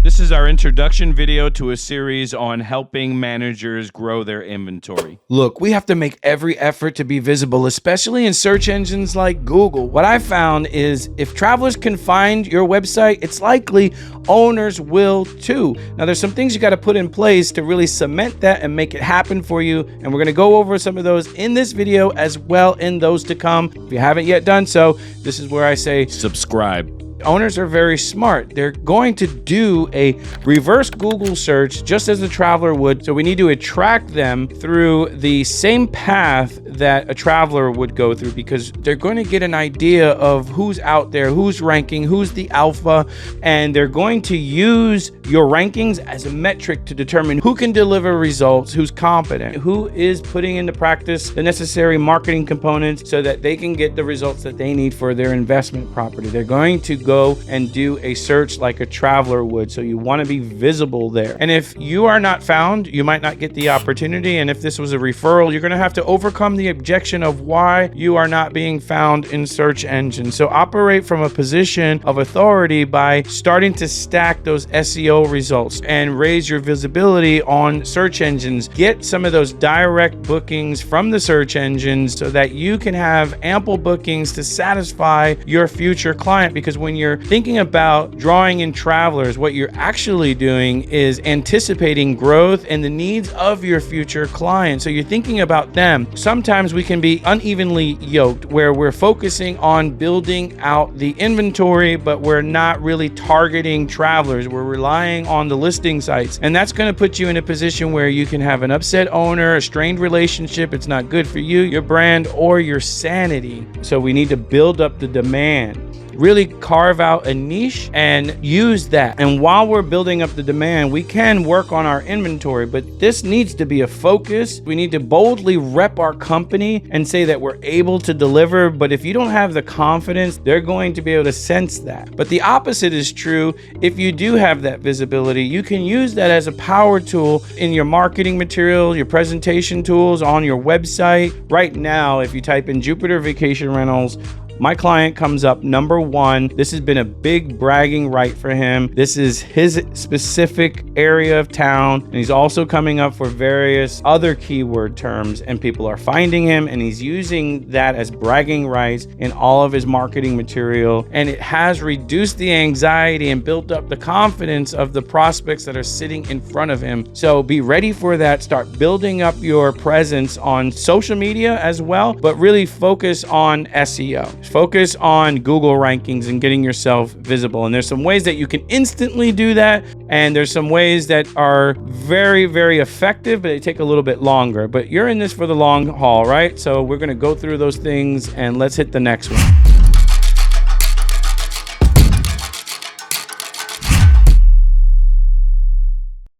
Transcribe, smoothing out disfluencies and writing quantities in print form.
This is our introduction video to a series on helping managers grow their inventory. Look, we have to make every effort to be visible, especially in search engines like Google. What I found is if travelers can find your website, it's likely owners will too. Now, there's some things you got to put in place to really cement that and make it happen for you. And we're going to go over some of those in this video as well in those to come. If you haven't yet done so, this is where I say Subscribe. Owners are very smart. They're going to do a reverse Google search just as a traveler would. So we need to attract them through the same path that a traveler would go through, because they're going to get an idea of who's out there, who's ranking, who's the alpha, and they're going to use your rankings as a metric to determine who can deliver results, who's competent, who is putting into practice the necessary marketing components so that they can get the results that they need for their investment property. They're going to go and do a search like a traveler would. So you want to be visible there. And if you are not found, you might not get the opportunity. And if this was a referral, you're going to have to overcome the objection of why you are not being found in search engines. So operate from a position of authority by starting to stack those SEO results and raise your visibility on search engines. Get some of those direct bookings from the search engines so that you can have ample bookings to satisfy your future client. Because when you're thinking about drawing in travelers, what you're actually doing is anticipating growth and the needs of your future clients. So you're thinking about them. Sometimes we can be unevenly yoked where we're focusing on building out the inventory, but we're not really targeting travelers. We're relying on the listing sites. And that's going to put you in a position where you can have an upset owner, a strained relationship. It's not good for you, your brand, or your sanity. So we need to build up the demand. Really carve out a niche and use that. And while we're building up the demand, we can work on our inventory, but this needs to be a focus. We need to boldly rep our company and say that we're able to deliver. But if you don't have the confidence, they're going to be able to sense that. But the opposite is true. If you do have that visibility, you can use that as a power tool in your marketing material, your presentation tools, on your website. Right now, if you type in Jupiter Vacation Rentals, my client comes up number one. This has been a big bragging right for him. This is his specific area of town. And he's also coming up for various other keyword terms, and people are finding him, and he's using that as bragging rights in all of his marketing material. And it has reduced the anxiety and built up the confidence of the prospects that are sitting in front of him. So be ready for that. Start building up your presence on social media as well, but really focus on SEO. Focus on Google rankings and getting yourself visible. And there's some ways that you can instantly do that. And there's some ways that are very, very effective, but they take a little bit longer. But you're in this for the long haul, right? So we're going to go through those things and let's hit the next one.